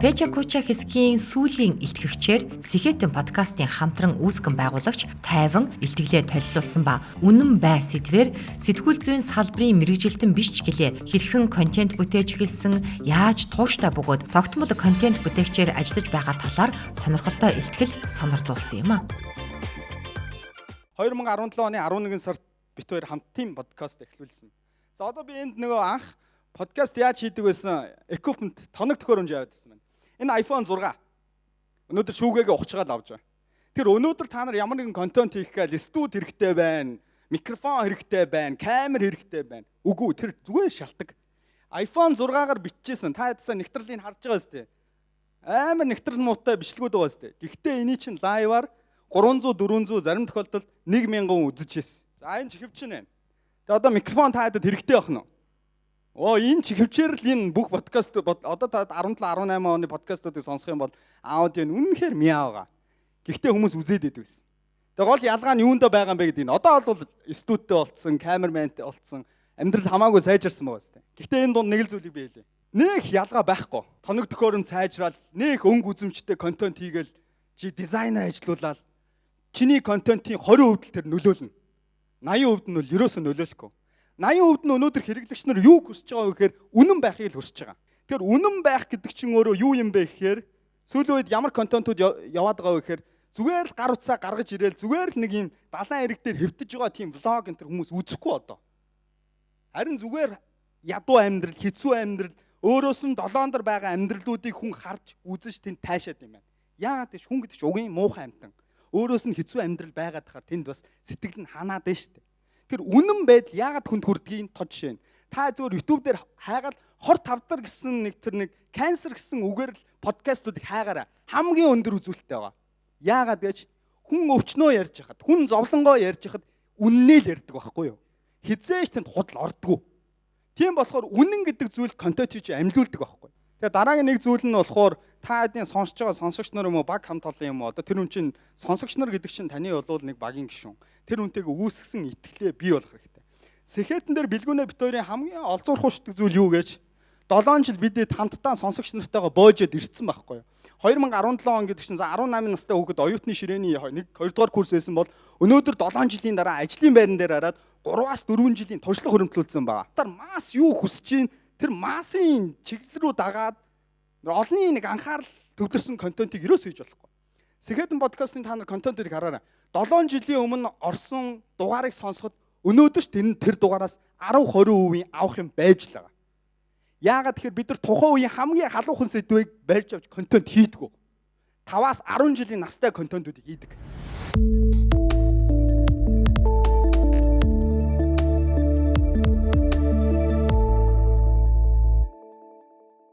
Печа Куча хэсгийн сүүлийн илтгэгчээр Сэхэтэн подкастын хамтран үүсгэн байгуулагч тайван илтгэлээ толилуулсан ба үнэн бай сэдвээр сэтгүүл зүйн салбарын мэргэжилтэн биш ч гэлээ хэрхэн контент бүтээж эхэлсэн, яаж тууштай бөгөөд тогтмол контент бүтээгчээр ажиллаж байгаа талаар сонирхолтой илтгэл сонирдуулсан юм а. 2017 оны 11 сард бид хоёр хамт team подкаст эхлүүлсэн. За одоо би энд нөгөө анх подкаст яаж хийдэг байсан equipment тоног төхөөрөмж яваад байсан байна. Энэ iPhone 6. Өнөөдөр шүүгээгээ ухчгаад авч байгаа. Тэр өнөөдөр та нар ямар нэгэн контент хийх гээл студ хэрэгтэй байна, микрофон хэрэгтэй байна, камер хэрэгтэй байна. Үгүй тэр зүгээр шалтгаан. iPhone 6-аар биччихсэн. Та ядсаа нэгтрлийг харж байгаа үстэй. Амар нэгтрэл муутай бичлэгүүд байгаа үстэй. Гэхдээ эний чинь лайваар 300 400 зарим тохиолдолд 1000 үзэж ирсэн. За энэ чихвчин байна. Тэгээ одоо микрофон та ядад хэрэгтэй байх нь. Энэ чихвчээр л энэ бүх подкаст одоо та 17 18 оны подкастуудыг сонсох юм бол аудио нь үнэнхээр мяа байгаа. Гэхдээ хүмүүс үзээд идэв гэсэн. Тэгээ гол ялгаа нь юундаа байгаа юм бэ гэдэг нь. Одоо бол студитэй болцсон, камерментэй болцсон, амьдрал хамаагүй сайжирсан байгаа үстэй. Гэхдээ энэ дунд нэг л зүйлийг би хэлье. Нэг ялгаа байхгүй. Тоног төхөөрөмж сайжраад, нэг өнгө үзэмжтэй контент хийгээл чи дизайнер ажилуулаад чиний контентын 20% тэр нөлөөлнө. 80% нь бол ерөөсөө нөлөөлөхгүй. 80% нь өнөөдөр хэрэглэгч нар юу хүсэж байгаа вэ гэхээр үнэн байхыг л хүсэж байгаа. Тэгэхээр үнэн байх гэдэг чинь өөрөө юу юм бэ гэхээр сүүлийн үед ямар контентууд яваад байгаа вэ гэхээр зүгээр л гар утсаа гаргаж ирээл зүгээр л нэг юм далайн эрэг дээр хэвтэж байгаа тийм влог энэ хүмүүс үзэхгүй одоо. Харин зүгээр ядуу амьдрал, хэцүү амьдрал, өөрөөс нь долоондор байгаа амьдралуудыг хүн харж үзэж тэнд таашаад юм байна. Яагаад гэж хүн гэдэг чинь угийн муухай амтан. Өөрөөс нь хэцүү амьдрал байгаад тахаар тэнд бас сэтгэл нь ханаад байна шүү дээ. Тэр үнэн байдал яагаад хүнд хүрдгийг тод жишээ. Та зөвхөн YouTube дээр хайгаад 25 гэсэн нэг cancer гэсэн үгээр л подкастуудыг хайгаараа хамгийн өндөр үзүүлэлттэй байгаа. Яагаад гэж хүн өвчнөө ярьж хахад, хүн зовлонгоо ярьж хахад үннээ л ярьдаг байхгүй юу? Хизээш тэнд худал ордгоо. Тийм болохоор үнэн гэдэг зүйл контент хийж амжилуулдаг байхгүй. Тэгээ дараагийн нэг зүйл нь болохоор та хэдийн сонсож байгаа сонсогч нар юм уу баг хамт олон юм уу одоо тэр хүн чинь сонсогч нар гэдэг чинь таны болвол нэг багийн гишүүн. Тэр хүнтэйг үүсгэсэн итгэлээ бий болох хэрэгтэй. Сэхэтэн дээр бэлгүүнэ бит хоёрын хамгийн олзуурхуушдаг зүйл юу гэж 7 жил бидэд хамтдаа сонсогч нартайгаа боожод ирсэн байхгүй юу. 2017 он гэдэг чинь 18 настай хүүхэд оюутны ширээний 1 2 дугаар курс байсан бол өнөөдөр 7 жилийн дараа ажлын байран дээр хараад 3-аас 4 жилийн туршлага хөрөмтлүүлсэн байгаа. Тэр масс юу хүсэж чинь тэр массын чиглэл рүү дагаад олонний нэг анхаарал төвлөрсөн контентыг ерөөс хийж болохгүй. Сэхэтэн подкастын та нар контентыг хараарай. 7 жилийн өмнө орсон дугаарыг сонсоход өнөөдөр ч тэр дугаараас 10-20% авах юм байж л байгаа. Яагаад тэгэхээр бид нар тухайн үеийн хамгийн халуухан сэдвийг барьж авч контент хийдэг. 5-аас 10 жилийн настай контентуудыг хийдэг.